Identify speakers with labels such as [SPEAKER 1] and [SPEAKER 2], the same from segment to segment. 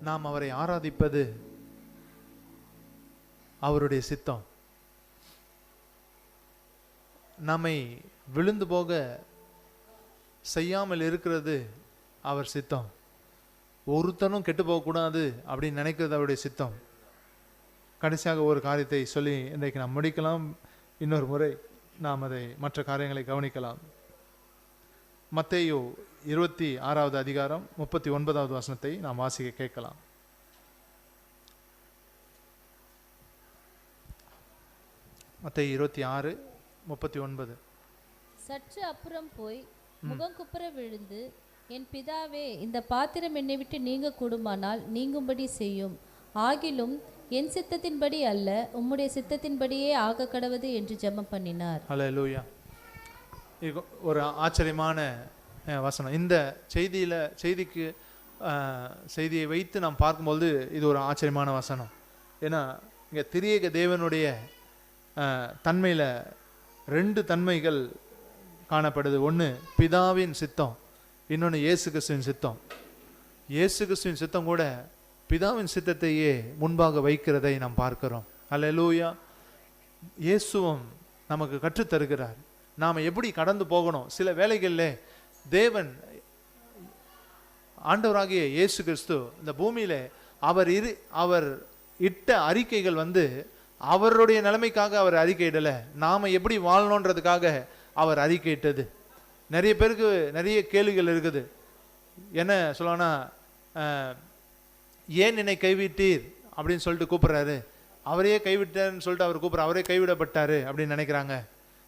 [SPEAKER 1] நாம் அவரை ஆராதிப்பது அவருடைய சித்தம். நம்மை விழுந்து போக செய்யாமல் இருக்கிறது அவர் சித்தம். ஒருத்தனும் கெட்டு போகக்கூடாது அப்படின்னு நினைக்கிறது அவருடைய சித்தம். கடைசியாக ஒரு காரியத்தை சொல்லி இன்றைக்கு நாம் முடிக்கலாம். இன்னொரு முறை நாம் அதை மற்ற காரியங்களை கவனிக்கலாம். மத்தேயு 26வது அதிகாரம் 39வது வசனத்தை நாம் வாசிக்க கேட்கலாம். மத்தேயு 26:39.
[SPEAKER 2] சற்று அப்புறம் போய் முகங்குப்புற விழுந்து, என் பிதாவே, இந்த பாத்திரம் என்னை விட்டு நீங்க கூடுமானால் நீங்கும்படி செய்யும். ஆகிலும் என் சித்தத்தின்படி அல்ல, உம்முடைய சித்தத்தின்படியே ஆக கடவது என்று ஜெபம் பண்ணினார்.
[SPEAKER 1] ஹல்லேலூயா. ஒரு ஆச்சரியமான வசனம். இந்த செய்தியை வைத்து நாம் பார்க்கும்போது இது ஒரு ஆச்சரியமான வசனம். ஏன்னா இங்கே திரியேக தேவனுடைய தன்மையில் 2 தன்மைகள் காணப்படுது. ஒன்று பிதாவின் சித்தம், இன்னொன்று இயேசு கிறிஸ்துவின் சித்தம். இயேசு கிறிஸ்துவின் சித்தம் கூட பிதாவின் சித்தத்தையே முன்பாக வைக்கிறதை நாம் பார்க்கிறோம். ஹல்லேலூயா. இயேசுவும் நமக்கு கற்றுத்தருகிறார் நாம் எப்படி கடந்து போகணும். சில வேளைகளில் தேவன் ஆண்டவராகிய இயேசு கிறிஸ்து இந்த பூமியில அவர் இட்ட அறிக்கைகள் அவருடைய நிலைமைக்காக அவர் அறிக்கையிடலை, நாம எப்படி வாழணுன்றதுக்காக அவர் அறிக்கையிட்டது. நிறைய பேருக்கு நிறைய கேள்விகள் இருக்குது. என்ன சொல்லணும்னா, ஏன் என்னை கைவிட்டீர் அப்படின்னு சொல்லிட்டு கூப்பிடுறாரு. அவரையே கைவிட்டார்னு சொல்லிட்டு அவர் கூப்பிட்ற, அவரே கைவிடப்பட்டாரு அப்படின்னு நினைக்கிறாங்க.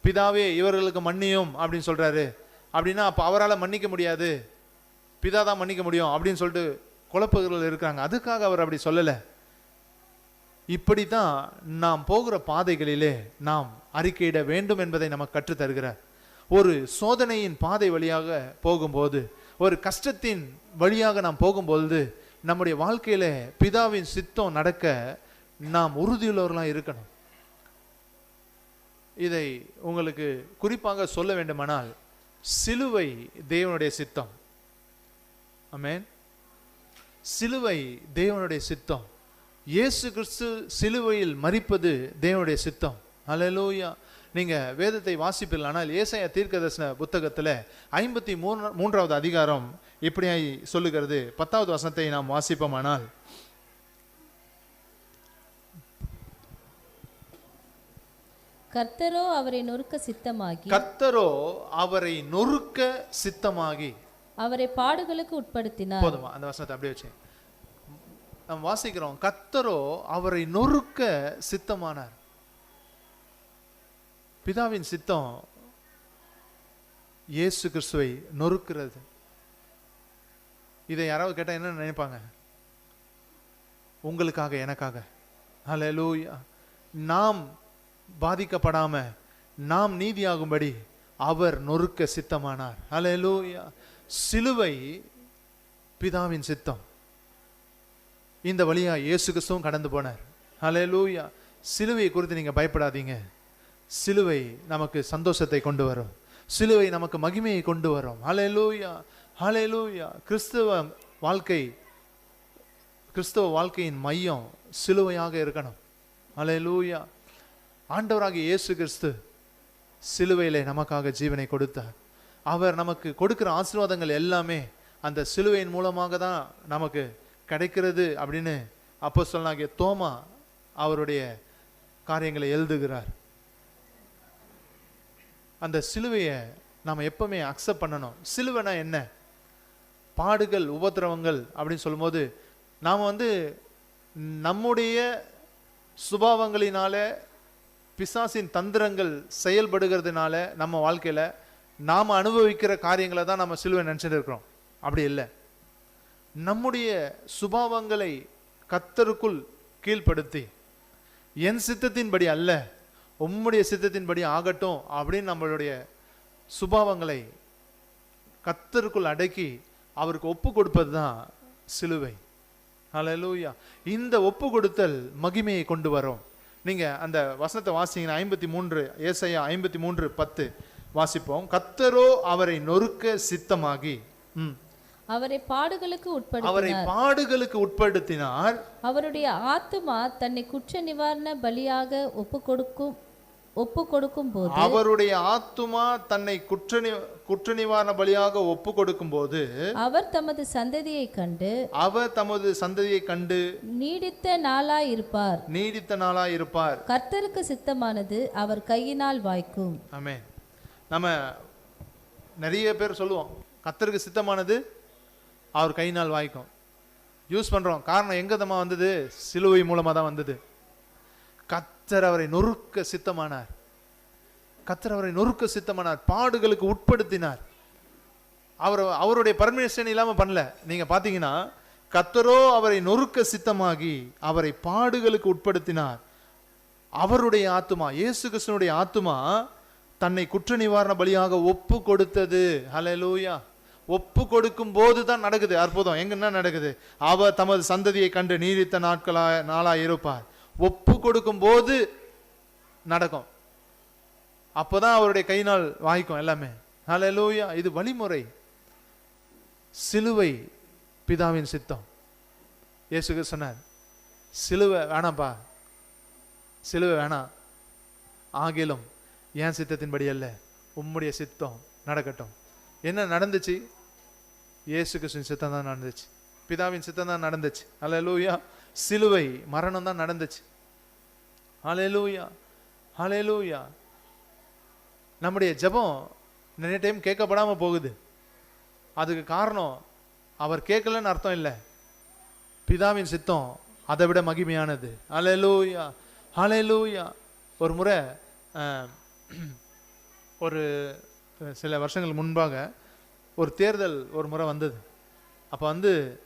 [SPEAKER 1] பிதாவே இவர்களுக்கு மன்னியும் அப்படின்னு சொல்றாரு. அப்படின்னா அப்போ அவரால் மன்னிக்க முடியாது, பிதா தான் மன்னிக்க முடியும் அப்படின்னு சொல்லிட்டு குழப்பங்கள் இருக்கிறாங்க. அதுக்காக அவர் அப்படி சொல்லலை. இப்படித்தான் நாம் போகிற பாதைகளிலே நாம் அறிக்கையிட வேண்டும் என்பதை நமக்கு கற்றுத்தருகிறார். ஒரு சோதனையின் பாதை வழியாக போகும்போது, ஒரு கஷ்டத்தின் வழியாக நாம் போகும்போது நம்முடைய வாழ்க்கையில பிதாவின் சித்தம் நடக்க நாம் உறுதியுள்ளவர்களாக இருக்கணும். இதை உங்களுக்கு குறிப்பாக சொல்ல வேண்டுமானால், சிலுவை தேவனுடைய சித்தம். ஆமென். சிலுவை தேவனுடைய சித்தம். இயேசு கிறிஸ்து சிலுவையில் மரிப்பது தேவனுடைய சித்தம். ஹல்லேலூயா. நீங்க வேதத்தை வாசிப்பீர்களானால் ஏசாயா தீர்க்கதரிசன புத்தகத்தில் 53வது அதிகாரம் இப்படியாய் சொல்லுகிறது. 10வது வசனத்தை நாம் வாசிப்போமானால்,
[SPEAKER 2] கர்த்தரோ அவரை நொறுக்க சித்தமாகி,
[SPEAKER 1] கர்த்தரோ அவரை நொறுக்க சித்தமாகி
[SPEAKER 2] அவரை பாடுகளுக்கு உட்படுத்தினார்.
[SPEAKER 1] போதுமா? அந்த வசனத்தை அப்படியே வச்சு நாம் வாசிக்கிறோம். கர்த்தரோ அவரை நொறுக்க சித்தமானார். பிதாவின் சித்தம் இயேசு கிறிஸ்துவை நொறுக்கிறது. இதை யாராவது கேட்டா என்ன நினைப்பாங்க? உங்களுக்காக, எனக்காக. ஹல்லேலூயா. நாம் பாதிக்கப்படாம நாம் நீதியாகும்படி அவர் நொறுக்க சித்தமானார். ஹல்லேலூயா. சிலுவை பிதாவின் சித்தம். இந்த வழியா இயேசு கிறிஸ்துவும் கடந்து போனார். ஹல்லேலூயா. சிலுவையை குறித்து நீங்க பயப்படாதீங்க. சிலுவை நமக்கு சந்தோஷத்தை கொண்டு வரும். சிலுவை நமக்கு மகிமையை கொண்டு வரும். ஹல்லேலூயா, ஹல்லேலூயா. கிறிஸ்தவ வாழ்க்கையின் மையம் சிலுவையாக இருக்கணும். ஹல்லேலூயா. ஆண்டவராகிய இயேசு கிறிஸ்து சிலுவையிலே நமக்காக ஜீவனை கொடுத்தார். அவர் நமக்கு கொடுக்கிற ஆசீர்வாதங்கள் எல்லாமே அந்த சிலுவையின் மூலமாக தான் நமக்கு கிடைக்கிறது அப்படின்னு அப்போஸ்தலனாகிய தோமா அவருடைய காரியங்களை எழுதுகிறார். அந்த சிலுவையை நாம் எப்பவுமே அக்செப்ட் பண்ணணும். சிலுவைனா என்ன? பாடுகள், உபத்திரவங்கள் அப்படின்னு சொல்லும்போது நாம் நம்முடைய சுபாவங்களினால, பிசாசின் தந்திரங்கள் செயல்படுகிறதுனால நம்ம வாழ்க்கையில நாம் அனுபவிக்கிற காரியங்களை தான் நம்ம சிலுவை நினைச்சிட்டு இருக்கிறோம். அப்படி இல்லை. நம்முடைய சுபாவங்களை கர்த்தருக்குள் கீழ்ப்படுத்தி, என் சித்தத்தின்படி அல்ல உம்முடைய சித்தத்தின்படி ஆகட்டும் அப்படின்னு நம்மளுடைய சுபாவங்களை கர்த்தருக்குள் அடக்கி அவருக்கு ஒப்பு கொடுப்பது தான் சிலுவை. ஹல்லேலூயா. இந்த ஒப்பு கொடுத்தல் மகிமையை கொண்டு வரும். நீங்க அந்த வசனத்தை வாசிங்கன்னா 53, ஏசாயா 53:10 வாசிப்போம். கர்த்தரோ அவரை நொறுக்க சித்தமாகி.
[SPEAKER 2] அவரை பாடுகளுக்கு
[SPEAKER 1] உட்படுத்தினார்.
[SPEAKER 2] அவருடைய ஆத்துமா தன்னை குற்ற நிவாரண பலியாக ஒப்பு கொடுக்கும் போது
[SPEAKER 1] அவருடைய ஆத்துமா தன்னை குற்ற நிவாரண பலியாக ஒப்பு கொடுக்கும் போது
[SPEAKER 2] அவர் தமது சந்ததியை கண்டு நீடித்த நாளாய் இருப்பார். கர்த்தருக்கு சித்தமானது அவர் கையினால் வாய்க்கும்.
[SPEAKER 1] ஆமென். நம்ம நிறைய பேர் சொல்லுவோம், கர்த்தருக்கு சித்தமானது அவர் கையினால் வாய்க்கும். யூஸ் பண்றோம். காரணம் எங்கதமா வந்தது? சிலுவை மூலமா தான் வந்தது. கர்த்தர் அவரை நொறுக்க சித்தமானார். பாடுகளுக்கு உட்படுத்தினார். அவருடைய பர்மிஷன் இல்லாம பண்ணல. நீங்க பாத்தீங்கன்னா, கர்த்தரோ அவரை நொறுக்க சித்தமாகி அவரை பாடுகளுக்கு உட்படுத்தினார். அவருடைய ஆத்துமா, இயேசு கிறிஸ்துவினுடைய ஆத்துமா தன்னை குற்ற நிவாரண பலியாக ஒப்பு கொடுத்தது. ஹல்லேலூயா. ஒப்பு கொடுக்கும் போது தான் நடக்குது அற்புதம். என்ன நடக்குது? அவர் தமது சந்ததியை கண்டு நீடித்த நாளாய் இருப்பார். ஒப்பு கொடுக்கும் போது நடக்கும். அப்போதான் அவருடைய கையினால் வாய்க்கும் எல்லாமே. ஹல்லேலூயா. இது வழிமுறை. சிலுவை பிதாவின் சித்தம். இயேசு சொன்னார், சிலுவை வேணாம்ப்பா, சிலுவை வேணாம், ஆகிலும் என் சித்தத்தின்படி அல்ல, உம்முடைய சித்தம் நடக்கட்டும். என்ன நடந்துச்சு? இயேசு கிறிஸ்துவின் சித்தம் தான் நடந்துச்சு. பிதாவின் சித்தம் தான் நடந்துச்சு. ஹல்லேலூயா. சிலுவை மரணம் தான் நடந்துச்சு. ஹல்லேலூயா, ஹல்லேலூயா. நம்முடைய ஜெபம் நிறைய டைம் கேட்கப்படாம போகுது. அதுக்கு காரணம் அவர் கேட்கலன்னு அர்த்தம் இல்லை. பிதாவின் சித்தம் அதை விட மகிமையானது. ஹல்லேலூயா, ஹல்லேலூயா. ஒரு முறை ஒரு சில வருஷங்கள் முன்பாக ஒரு தேர்தல் ஒரு முறை வந்தது. அப்போ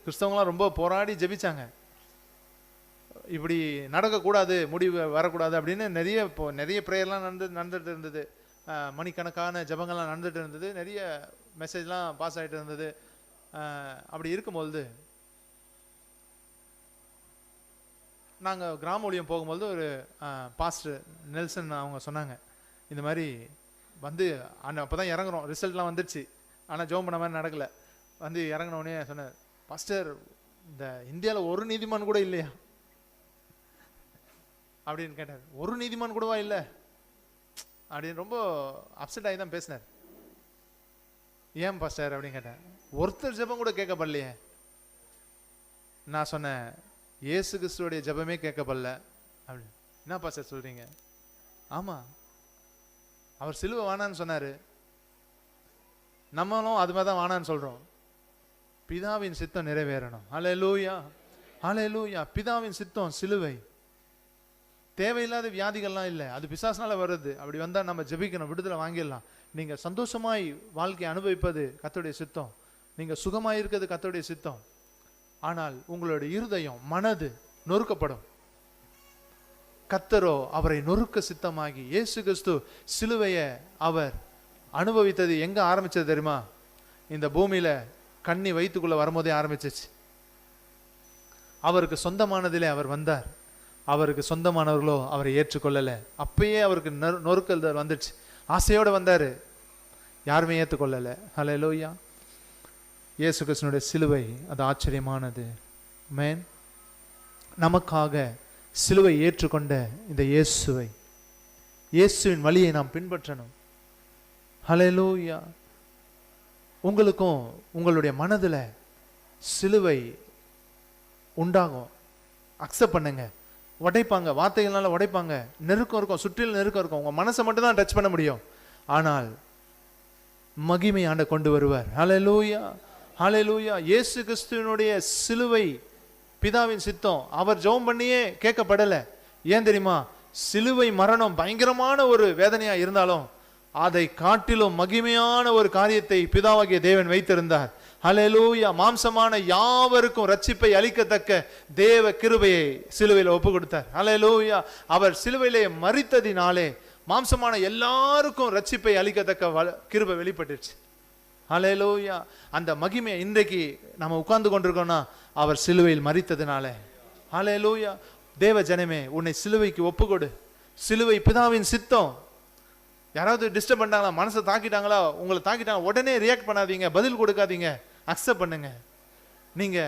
[SPEAKER 1] கிறிஸ்தவங்களாம் ரொம்ப போராடி ஜெபிச்சாங்க. இப்படி நடக்கக்கூடாது, முடிவு வரக்கூடாது அப்படின்னு நிறைய ப்ரேயர்லாம் நடந்துட்டு இருந்தது. மணிக்கணக்கான ஜெபங்கள்லாம் நடந்துட்டு இருந்தது. நிறைய மெசேஜ்லாம் பாஸ் ஆகிட்டு இருந்தது. அப்படி இருக்கும்போது நாங்கள் கிராம ஊழியம் போகும்போது ஒரு பாஸ்டர் நெல்சன் அவங்க சொன்னாங்க, இந்த மாதிரி அப்போ தான் இறங்குறோம், ரிசல்ட்லாம் வந்துடுச்சு, ஆனால் ஜெபம் பண்ண மாதிரி நடக்கலை. இறங்கினோடனே சொன்னார், பாஸ்டர் இந்த இந்தியாவில் ஒரு நீதிமான் கூட இல்லையா அப்படின்னு கேட்டார். ஒரு நீதிமான் கூடவா இல்லை அப்படின்னு ரொம்ப அப்செட் ஆகி தான் பேசினார். ஏன் பாஸ்டர் அப்படின்னு கேட்டேன். ஒருத்தர் ஜெபம் கூட கேட்கப்படலையே. நான் சொன்னேன், இயேசு கிறிஸ்துவோடைய ஜெபமே கேட்கப்படல அப்படின்னு. என்ன பாஸ்டர் சொல்றீங்க? ஆமா, அவர் சிலுவை வானான்னு சொன்னாரு, நம்மளும் அது மாதிரி தான் வானான்னு சொல்றோம். பிதாவின் சித்தம் நிறைவேறணும். ஹல்லேலூயா, ஹல்லேலூயா. பிதாவின் சித்தம் சிலுவை. தேவையில்லாத வியாதிகள்லாம் இல்லை, அது பிசாசுனால வருது. அப்படி வந்தால் நம்ம ஜெபிக்கணும், விடுதலை வாங்கிடலாம். நீங்கள் சந்தோஷமாய் வாழ்க்கையை அனுபவிப்பது கர்த்தருடைய சித்தம். நீங்கள் சுகமாய் இருக்கிறது கர்த்தருடைய சித்தம். ஆனால் உங்களுடைய இருதயம், மனது நொறுக்கப்படும். கர்த்தரோ அவரை நொறுக்க சித்தமாகி, இயேசு கிறிஸ்து சிலுவையை அவர் அனுபவித்தது எங்க ஆரம்பிச்சது தெரியுமா? இந்த பூமியில கண்ணி வயிற்றுக்குள்ள வரும்போதே ஆரம்பிச்சிச்சு. அவருக்கு சொந்தமானதிலே அவர் வந்தார். அவருக்கு சொந்தமானவர்களோ அவரை ஏற்றுக்கொள்ளல. அப்பயே அவருக்கு நொறுக்கல் வந்துடுச்சு. ஆசையோடு வந்தாரு, யாருமே ஏற்றுக்கொள்ளல. ஹல்லேலூயா. இயேசு கிறிஸ்துவினுடைய சிலுவை அது ஆச்சரியமானது. மேன் நமக்காக சிலுவை ஏற்றுக்கொண்ட இந்த இயேசுவின் வழியை நாம் பின்பற்றணும். ஹல்லேலூயா. உங்களுக்கும் உங்களுடைய மனதில் சிலுவை உண்டாகும். அக்செப்ட் பண்ணுங்க. உடைப்பாங்க, வார்த்தைகள்னால உடைப்பாங்க, நெருக்கம் இருக்கும், சுற்றிலும் நெருக்கம் இருக்கும். உங்க மனசை மட்டும் தான் டச் பண்ண முடியும். ஆனால் மகிமை ஆண்ட கொண்டு வருவார். ஹல்லேலூயா, ஹல்லேலூயா. இயேசு கிறிஸ்துவினுடைய சிலுவை பிதாவின் சித்தம். அவர் ஜெபம் பண்ணியே கேட்கப்படலை. ஏன் தெரியுமா? சிலுவை மரணம் பயங்கரமான ஒரு வேதனையா இருந்தாலும் அதை காட்டிலும் மகிமையான ஒரு காரியத்தை பிதாவாகிய தேவன் வைத்திருந்தார். ஹல்லேலூயா. மாம்சமான யாவருக்கும் ரட்சிப்பை அளிக்கத்தக்க தேவ கிருபையை சிலுவையில் ஒப்பு கொடுத்தார். ஹல்லேலூயா. அவர் சிலுவையிலே மரித்ததினாலே மாம்சமான எல்லாருக்கும் ரட்சிப்பை அளிக்கத்தக்க கிருபை வெளிப்பட்டுச்சு. ஹல்லேலூயா. அந்த மகிமை இன்றைக்கு நம்ம உட்கார்ந்து கொண்டிருக்கோம்னா அவர் சிலுவையில் மரித்ததினாலே. ஹல்லேலூயா. தேவ ஜனமே, உன்னை சிலுவைக்கு ஒப்புக்கொடு. சிலுவை பிதாவின் சித்தம். யாராவது டிஸ்டர்ப் பண்ணிட்டாங்களா, மனசை தாக்கிட்டாங்களா, உங்களை தாக்கிட்டாங்க, உடனே ரியாக்ட் பண்ணாதீங்க, பதில் கொடுக்காதீங்க. அக்செப்ட் பண்ணுங்க. நீங்க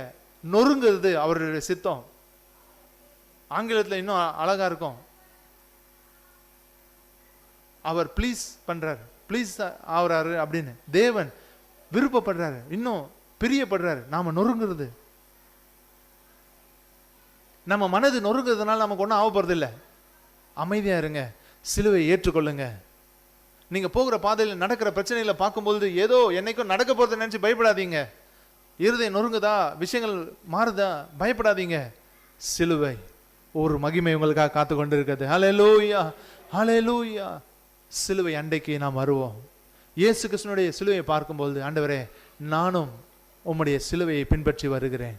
[SPEAKER 1] நொறுங்கிறது அவருடைய சித்தம். ஆங்கிலத்தில் இன்னும் அழகா இருக்கும். அவர் ப்ளீஸ் பண்றாரு, ப்ளீஸ் ஆகுறாரு அப்படின்னு. தேவன் விருப்பப்படுறாரு, இன்னும் பிரியப்படுறாரு நாம நொறுங்கிறது. நம்ம மனது நொறுங்கிறதுனால நமக்கு ஒன்றும் ஆக போறது இல்லை. அமைதியா இருங்க, சிலுவை ஏற்றுக்கொள்ளுங்க. நீங்க போகிற பாதையில் நடக்கிற பிரச்சனைகளை பார்க்கும்போது ஏதோ என்னைக்கும் நடக்க போறதை நினைச்சு பயப்படாதீங்க. இருதயம் நொறுங்குதா, விஷயங்கள் மாறுதா, பயப்படாதீங்க. சிலுவை ஒரு மகிமை உங்களுக்காக காத்து கொண்டு இருக்கிறது. ஹல்லேலூயா, ஹல்லேலூயா. சிலுவை அண்டைக்கு நாம் வருவோம். இயேசு கிறிஸ்துவினுடைய சிலுவையை பார்க்கும்போது, ஆண்டவரே நானும் உம்முடைய சிலுவையை பின்பற்றி வருகிறேன்.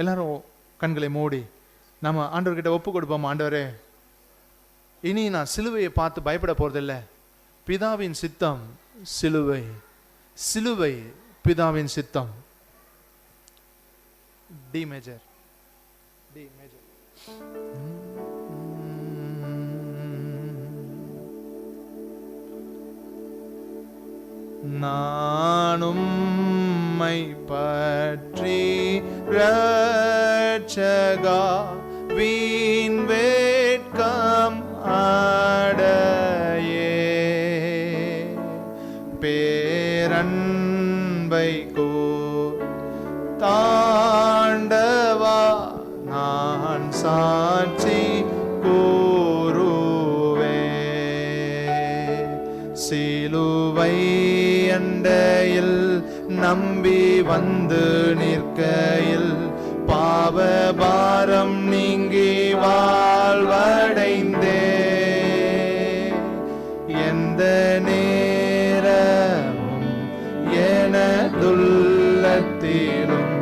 [SPEAKER 1] எல்லாரும் கண்களை மூடி நம்ம ஆண்டவர்கிட்ட ஒப்பு கொடுப்போம். ஆண்டவரே, இனி நான் சிலுவையை பார்த்து பயப்பட போறதில்லை. பிதாவின் சித்தம் சிலுவை, சிலுவை பிதாவின் சித்தம். D major, D major. நானும் மை பற்றி ரட்சகா வீண் வேட்கம் ஆடையே பேரன்பை தாண்டவா நான் சாட்சி கூறுவே. சிலுவை அண்டையில் நம்பி வந்து நிற்கையில் பாவபாரம் நீங்கி வாழ்வடைந்தே. எந்த நேரமும் எனதுள்ளத்திலும்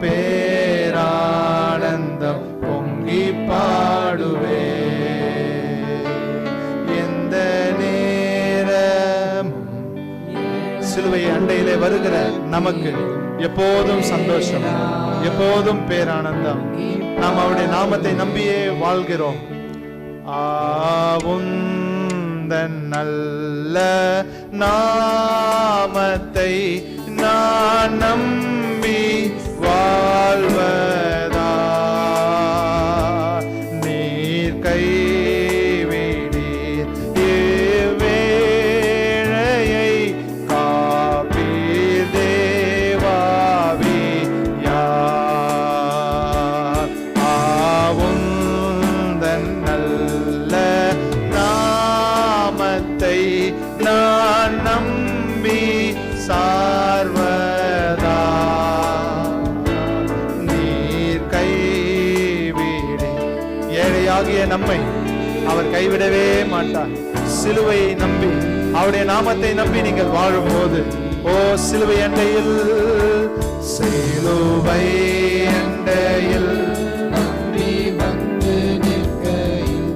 [SPEAKER 1] பேரானந்தம் பொங்கி பாடுவே. எந்த நேரமும் சிலுவை அண்டையிலே வருகிற நமக்கு எப்போதும் சந்தோஷம், எப்போதும் பேரானந்தம். நாம் அவருடைய நாமத்தை நம்பியே வாழ்கிறோம். ஆவுந்தன் நல்ல நாமத்தை நான் நம்பி வாழ்வதா நீர் கைவிடீர் இவ்வேளையை காப்பீர் தேவாவி யார். ஆவுந்தன் நல்ல நாமத்தை நான் நம்பி சார்வதா நீர் கைவிடி. ஏழையாகிய நம்மை அவர் கைவிடவே மாட்டார். சிலுவையை நம்பி அவருடைய நாமத்தை நம்பி நீங்கள் வாழும்போது, ஓ சிலுவை அண்டையில், சிலுவை அண்டையில் நம்பி வந்து நிற்கையில்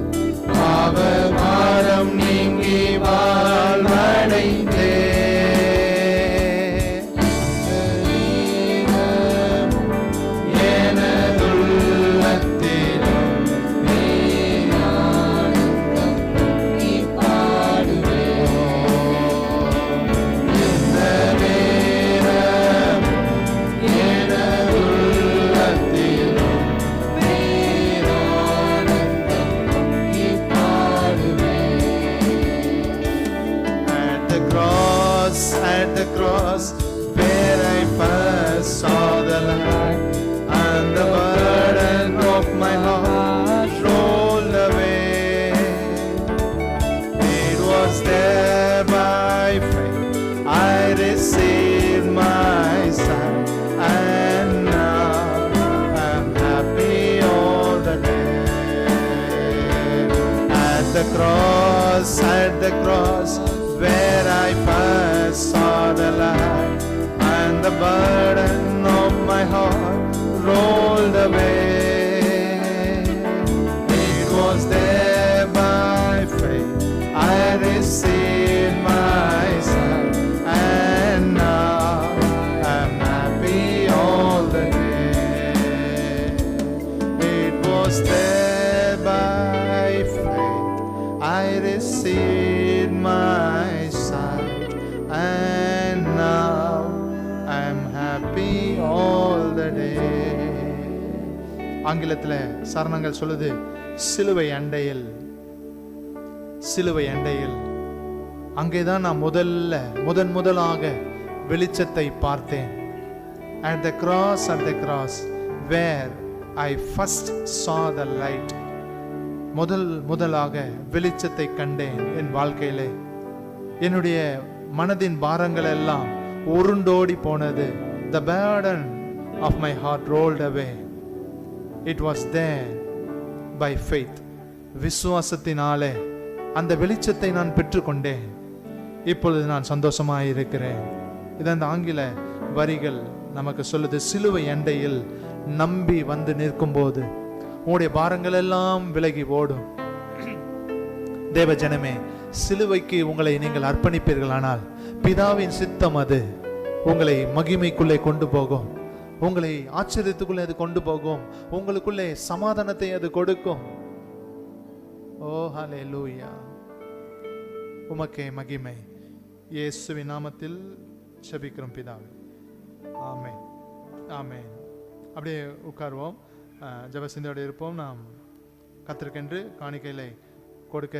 [SPEAKER 1] பாவபாரம் நீங்கி வாழ்வடைந்தே. At the cross where I first saw the light, and the burden of my heart rolled away. It was there by faith I received my sight, and now I'm happy all the day. At the cross where I first saw the light, and the burden of my heart rolled away. It was there by faith I received my sight, and now I'm happy all the day. It was there by faith I received my sight, and now I'm happy ஆங்கிலத்தில் சரணங்கள் சொல்லுது, சிலுவை அண்டையில். சிலுவை அண்டையில் அங்கேதான் நான் முதலாக வெளிச்சத்தை பார்த்தேன். At the cross where I first saw the light. முதலாக வெளிச்சத்தை கண்டேன் என் வாழ்க்கையிலே. என்னுடைய மனதின் பாரங்கள் எல்லாம் உருண்டோடி போனது. The burden of my heart rolled away. It was there by faith. விசுவாசத்தினாலே அந்த வெளிச்சத்தை நான் பெற்றுக்கொண்டேன். இப்பொழுது நான் சந்தோஷமாக இருக்கிறேன். இது அந்த ஆங்கில வரிகள் நமக்கு சொல்லுது. சிலுவை அண்டையில் நம்பி வந்து நிற்கும் போது உங்களுடைய பாரங்கள் எல்லாம் விலகி ஓடும். தேவ ஜனமே, சிலுவைக்கு உங்களை நீங்கள் அர்ப்பணிப்பீர்களானால் பிதாவின் சித்தம் அது உங்களை மகிமைக்குள்ளே கொண்டு போகும். உங்களை ஆச்சரியத்துக்குள்ளே அது கொண்டு போகும். உங்களுக்குள்ளே சமாதானத்தை அது கொடுக்கும். ஓ ஹல்லேலூயா, உமக்கே மகிமை. இயேசுவின் நாமத்தில் ஜெபிக்கிறோம் பிதாவே, ஆமென், ஆமென். அப்படியே உட்காருவோம், ஜெப சிந்தையோடு இருப்போம். நாம் கர்த்தருக்கென்று காணிக்கைகளை கொடுக்க